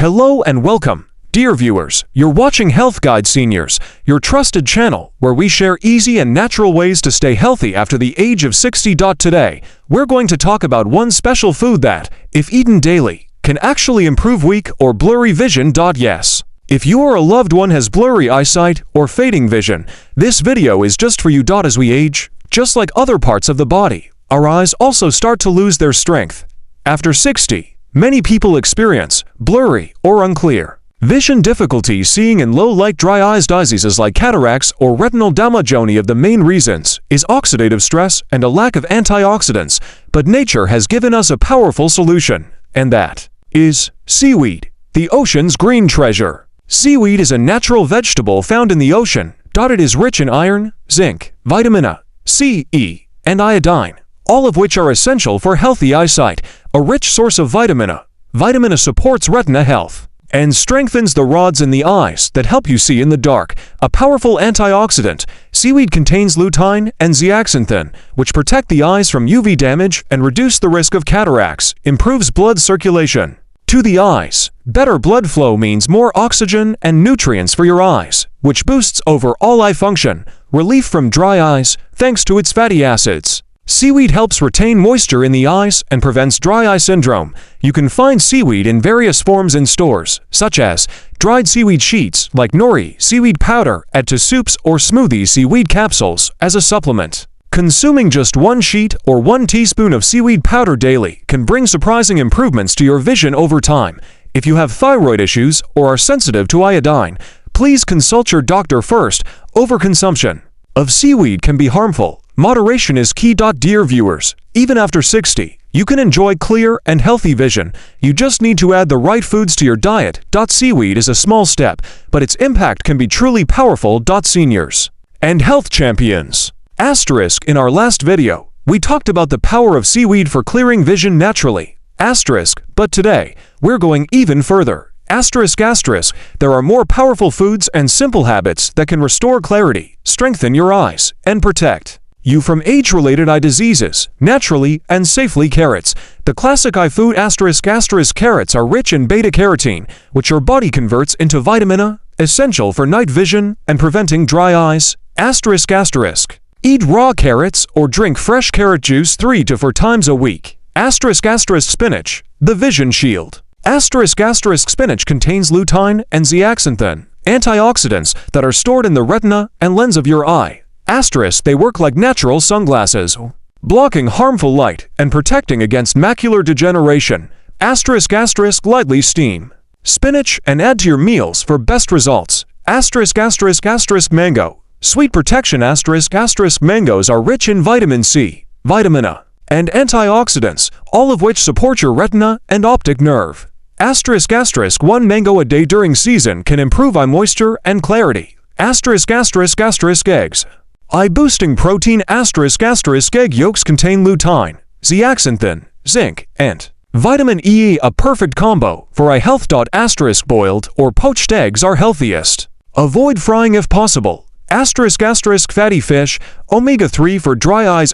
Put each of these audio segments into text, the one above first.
Hello and welcome, dear viewers. You're watching Health Guide Seniors, your trusted channel where we share easy and natural ways to stay healthy after the age of 60. Today, we're going to talk about one special food that, if eaten daily, can actually improve weak or blurry vision. Yes. If you or a loved one has blurry eyesight or fading vision, this video is just for you. As we age, just like other parts of the body, our eyes also start to lose their strength. After 60, many people experience blurry or unclear vision difficulty, seeing in low light, dry eyes, diseases like cataracts or retinal damage. Of the main reasons is oxidative stress and a lack of antioxidants, but nature has given us a powerful solution, and that is seaweed, the ocean's green treasure. Seaweed is a natural vegetable found in the ocean. It is rich in iron, zinc, vitamin A, C, E, and iodine, all of which are essential for healthy eyesight. A rich source of vitamin A. Vitamin A supports retina health and strengthens the rods in the eyes that help you see in the dark. A powerful antioxidant, seaweed contains lutein and zeaxanthin, which protect the eyes from UV damage and reduce the risk of cataracts. Improves blood circulation to the eyes. Better blood flow means more oxygen and nutrients for your eyes, which boosts overall eye function. Relief from dry eyes thanks to its fatty acids. Seaweed helps retain moisture in the eyes and prevents dry eye syndrome. You can find seaweed in various forms in stores, such as dried seaweed sheets like nori, seaweed powder, add to soups or smoothies, seaweed capsules as a supplement. Consuming just 1 sheet or 1 teaspoon of seaweed powder daily can bring surprising improvements to your vision over time. If you have thyroid issues or are sensitive to iodine, please consult your doctor first. Overconsumption of seaweed can be harmful. Moderation is key. Dear viewers, even after 60, you can enjoy clear and healthy vision. You just need to add the right foods to your diet. Seaweed is a small step, but its impact can be truly powerful. Seniors and health champions. In our last video, we talked about the power of seaweed for clearing vision naturally. But today, we're going even further. There are more powerful foods and simple habits that can restore clarity, strengthen your eyes, and protect you from age-related eye diseases, naturally and safely. Carrots. The classic eye food. Carrots are rich in beta-carotene, which your body converts into vitamin A, essential for night vision and preventing dry eyes. Eat raw carrots or drink fresh carrot juice 3 to 4 times a week. Spinach, the vision shield. Spinach contains lutein and zeaxanthin, antioxidants that are stored in the retina and lens of your eye. They work like natural sunglasses, blocking harmful light and protecting against macular degeneration. Lightly steam spinach and add to your meals for best results. Mango. Sweet protection. Mangoes are rich in vitamin C, vitamin A, and antioxidants, all of which support your retina and optic nerve. 1 mango a day during season can improve eye moisture and clarity. Eggs. Eye-boosting protein. Egg yolks contain lutein, zeaxanthin, zinc, and vitamin E, a perfect combo for eye health. Boiled or poached eggs are healthiest. Avoid frying if possible. Fatty fish, omega-3 for dry eyes.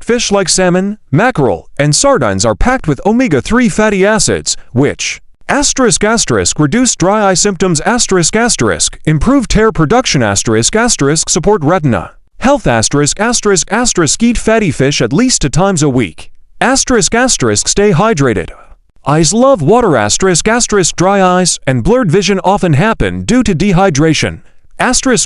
Fish like salmon, mackerel, and sardines are packed with omega-3 fatty acids, which reduce dry eye symptoms. Improve tear production. Support retina health. Eat fatty fish at least 2 times a week. Stay hydrated. Eyes love water. Dry eyes and blurred vision often happen due to dehydration.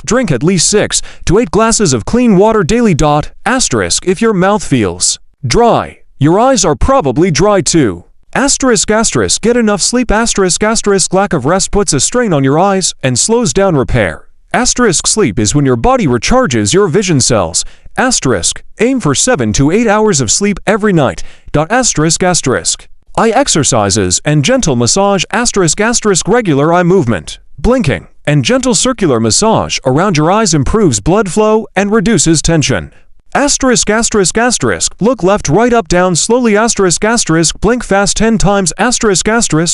Drink at least 6 to 8 glasses of clean water daily. If your mouth feels dry, your eyes are probably dry too. Get enough sleep. Lack of rest puts a strain on your eyes and slows down repair. Sleep is when your body recharges your vision cells. Aim for 7 to 8 hours of sleep every night. Eye exercises and gentle massage. Regular eye movement, blinking, and gentle circular massage around your eyes improves blood flow and reduces tension. Look left, right, up, down slowly. Blink fast 10 times.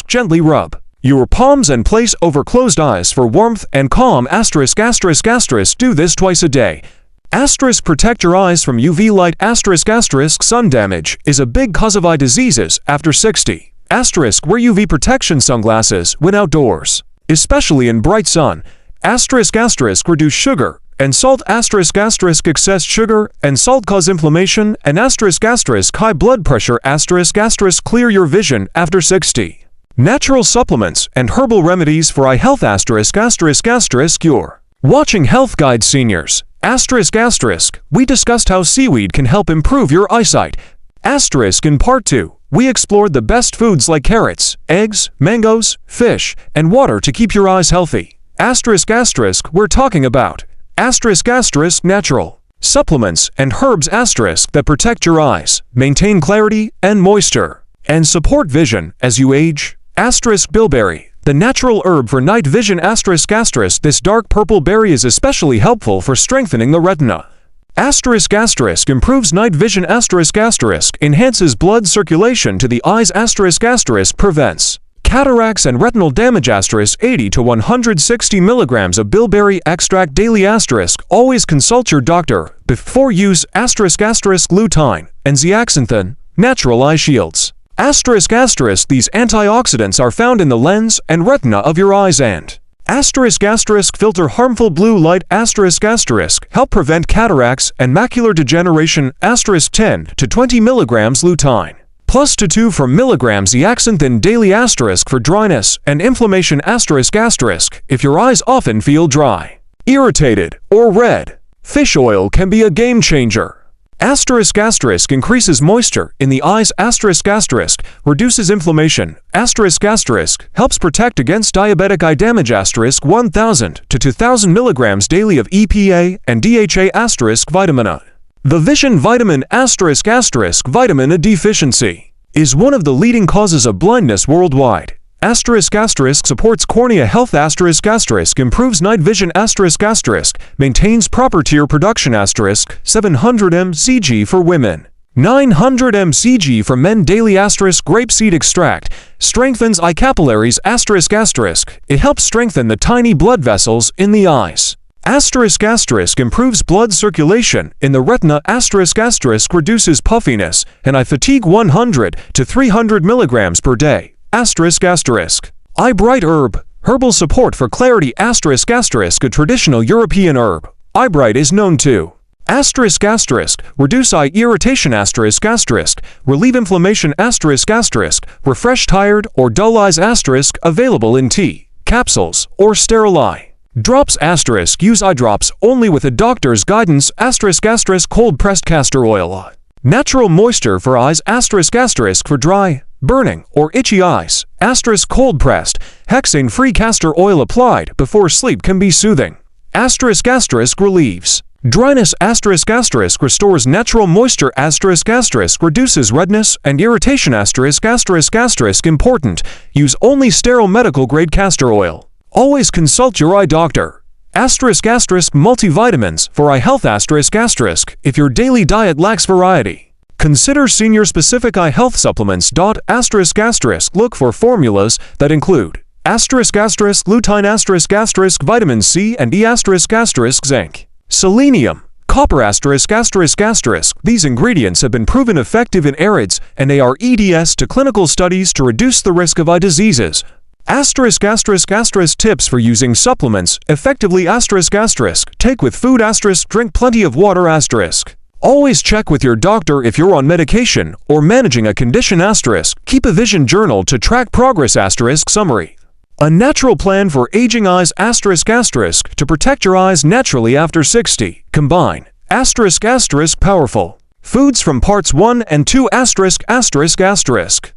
Gently rub your palms and place over closed eyes for warmth and calm. Do this twice a day. Protect your eyes from UV light. Sun damage is a big cause of eye diseases after 60. Asterisk wear UV protection sunglasses when outdoors, especially in bright sun. Asterisk asterisk reduce sugar and salt. Asterisk asterisk excess sugar and salt cause inflammation. And asterisk asterisk high blood pressure. Asterisk asterisk clear your vision after 60. Natural supplements and herbal remedies for eye health. Asterisk asterisk asterisk you're watching Health Guide Seniors. Asterisk asterisk we discussed how seaweed can help improve your eyesight. Asterisk in part 2 we explored the best foods like carrots, eggs, mangoes, fish, and water to keep your eyes healthy. Asterisk asterisk we're talking about asterisk asterisk natural supplements and herbs asterisk that protect your eyes, maintain clarity and moisture, and support vision as you age. Asterisk bilberry, the natural herb for night vision. Asterisk asterisk this dark purple berry is especially helpful for strengthening the retina. Asterisk asterisk improves night vision. Asterisk asterisk enhances blood circulation to the eyes. Asterisk asterisk prevents cataracts and retinal damage. Asterisk 80 to 160 milligrams of bilberry extract daily. Asterisk always consult your doctor before use. Asterisk asterisk lutein and zeaxanthin, natural eye shields. Asterisk asterisk these antioxidants are found in the lens and retina of your eyes and asterisk asterisk filter harmful blue light. Asterisk asterisk help prevent cataracts and macular degeneration. Asterisk 10 to 20 milligrams lutein plus to 2 from milligrams zeaxanthin daily. Asterisk for dryness and inflammation. Asterisk asterisk if your eyes often feel dry, irritated, or red, fish oil can be a game changer. Asterisk asterisk increases moisture in the eyes. Asterisk asterisk reduces inflammation. Asterisk asterisk helps protect against diabetic eye damage. Asterisk 1000 to 2000 milligrams daily of EPA and DHA. Asterisk vitamin A. The vision vitamin asterisk asterisk vitamin A deficiency is one of the leading causes of blindness worldwide. Asterisk asterisk supports cornea health. Asterisk asterisk improves night vision. Asterisk asterisk maintains proper tear production. Asterisk 700 mcg for women, 900 mcg for men daily. Asterisk grapeseed extract strengthens eye capillaries. Asterisk asterisk it helps strengthen the tiny blood vessels in the eyes. Asterisk asterisk improves blood circulation in the retina. Asterisk asterisk reduces puffiness and eye fatigue. 100 to 300 milligrams per day. Asterisk asterisk eye bright herb, herbal support for clarity. Asterisk asterisk a traditional European herb. Eye bright is known to asterisk asterisk reduce eye irritation. Asterisk asterisk relieve inflammation. Asterisk asterisk refresh tired or dull eyes. Asterisk available in tea, capsules, or sterile eye drops. Asterisk use eye drops only with a doctor's guidance. Asterisk asterisk cold pressed castor oil, natural moisture for eyes. Asterisk asterisk for dry, burning, or itchy eyes. Asterisk cold pressed hexane free castor oil applied before sleep can be soothing. Asterisk asterisk relieves dryness. Asterisk asterisk restores natural moisture. Asterisk asterisk reduces redness and irritation. Asterisk asterisk asterisk important use only sterile medical grade castor oil. Always consult your eye doctor. Asterisk asterisk multivitamins for eye health. Asterisk asterisk if your daily diet lacks variety, consider senior-specific eye health supplements. Asterisk asterisk look for formulas that include asterisk asterisk lutein. Asterisk asterisk vitamin C and E. Asterisk asterisk zinc, selenium, copper. Asterisk asterisk asterisk these ingredients have been proven effective in AREDS and they are EDS to clinical studies to reduce the risk of eye diseases. Asterisk asterisk asterisk tips for using supplements effectively. Asterisk asterisk take with food. Asterisk drink plenty of water. Asterisk always check with your doctor if you're on medication or managing a condition. Asterisk keep a vision journal to track progress. Asterisk summary a natural plan for aging eyes. Asterisk asterisk to protect your eyes naturally after 60. Combine asterisk asterisk powerful foods from parts 1 and 2. Asterisk asterisk asterisk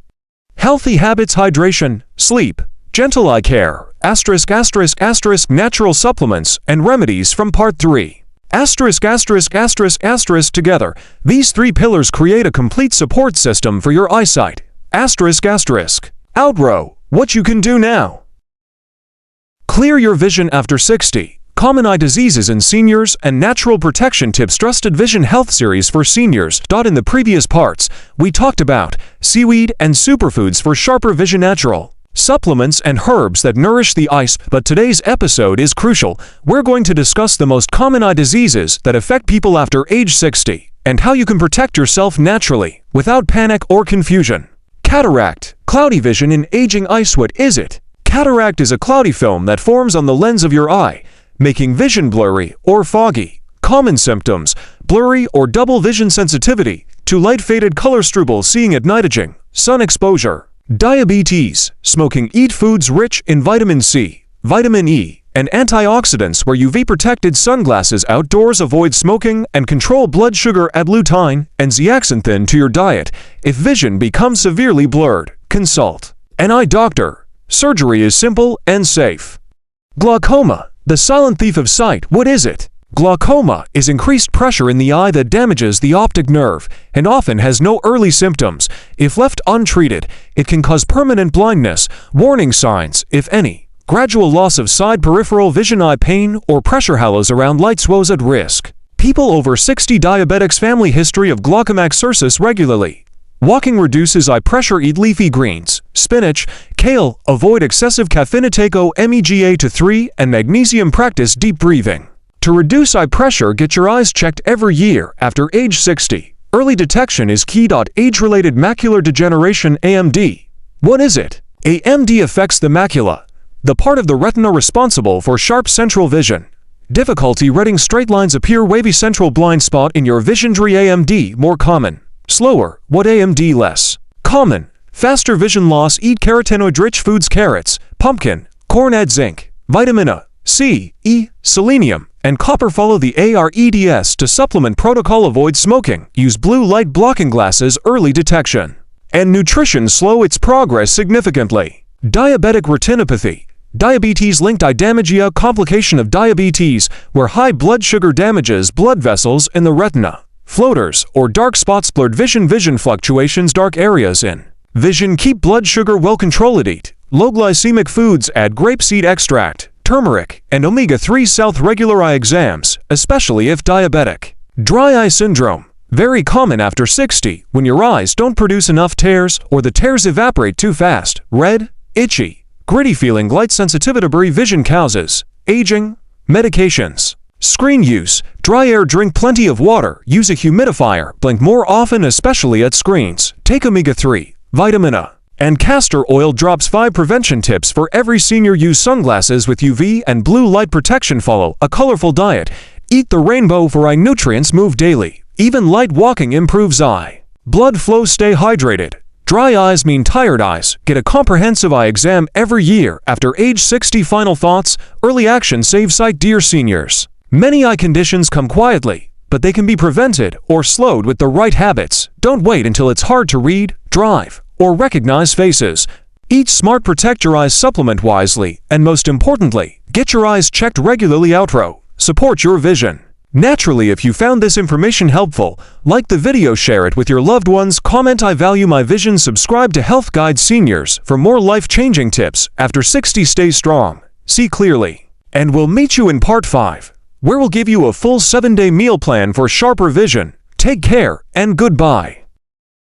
healthy habits, hydration, sleep, gentle eye care. Asterisk asterisk asterisk natural supplements and remedies from part 3. Asterisk asterisk asterisk asterisk together these 3 pillars create a complete support system for your eyesight. Asterisk asterisk outro what you can do now. Clear your vision after 60. Common eye diseases in seniors and natural protection tips. Trusted Vision Health Series for seniors. In the previous parts, we talked about seaweed and superfoods for sharper vision, natural supplements and herbs that nourish the eyes. But today's episode is crucial. We're going to discuss the most common eye diseases that affect people after age 60 and how you can protect yourself naturally without panic or confusion. Cataract, cloudy vision in aging eyes. What is it? Cataract is a cloudy film that forms on the lens of your eye, making vision blurry or foggy. Common symptoms: blurry or double vision sensitivity to light, faded color, trouble seeing at night, aging, sun exposure. Diabetes, smoking. Eat foods rich in vitamin C, vitamin E, and antioxidants. Wear UV-protected sunglasses outdoors. Avoid smoking and control blood sugar. Add lutein and zeaxanthin to your diet. If vision becomes severely blurred, consult an eye doctor. Surgery is simple and safe. Glaucoma, the silent thief of sight. What is it? Glaucoma is increased pressure in the eye that damages the optic nerve and often has no early symptoms. If left untreated, it can cause permanent blindness. Warning signs, if any: gradual loss of side peripheral vision, eye pain, or pressure halos around light sources at risk. People over 60, diabetics, family history of glaucoma, exercise regularly. Walking reduces eye pressure. Eat leafy greens, spinach, kale. Avoid excessive caffeine. Take omega-3 and magnesium. Practice deep breathing. To reduce eye pressure, get your eyes checked every year after age 60. Early detection is key. Age-related macular degeneration (AMD). What is it? AMD affects the macula, the part of the retina responsible for sharp central vision. Difficulty reading straight lines. Appear wavy central blind spot in your vision. AMD more common. Slower. What AMD less common? Faster vision loss. Eat carotenoid-rich foods: carrots, pumpkin, corn. Add zinc, vitamin A, C, E, selenium, and copper. Follow the AREDS to supplement protocol. Avoid smoking. Use blue light blocking glasses. Early detection and nutrition slow its progress significantly. Diabetic retinopathy, diabetes-linked eye damage. A complication of diabetes where high blood sugar damages blood vessels in the retina. Floaters or dark spots, blurred vision, vision fluctuations, dark areas in vision. Keep blood sugar well controlled. Eat low glycemic foods. Add grapeseed extract, turmeric, and omega-3. South regular eye exams, especially if diabetic. Dry eye syndrome, very common after 60 when your eyes don't produce enough tears or the tears evaporate too fast. Red, itchy, gritty feeling. Light sensitivity. Vision causes aging. Medications. Screen use, dry air. Drink plenty of water. Use a humidifier. Blink more often, especially at screens. Take omega-3, vitamin A, and castor oil drops. 5 prevention tips for every senior. Use sunglasses with UV and blue light protection. Follow a colorful diet. Eat the rainbow for eye nutrients. Move daily. Even light walking improves eye blood flow. Stay hydrated. Dry eyes mean tired eyes. Get a comprehensive eye exam every year after age 60. Final thoughts: early action saves sight. Dear seniors, many eye conditions come quietly, but they can be prevented or slowed with the right habits. Don't wait until it's hard to read, drive, or recognize faces. Eat smart, protect your eyes, supplement wisely, and most importantly, get your eyes checked regularly. Outro: support your vision naturally. If you found this information helpful, like the video, share it with your loved ones, comment "I value my vision," subscribe to Health Guide Seniors for more life-changing tips. After 60, stay strong, see clearly, and we'll meet you in part 5, where we'll give you a full 7-day meal plan for sharper vision. Take care and goodbye.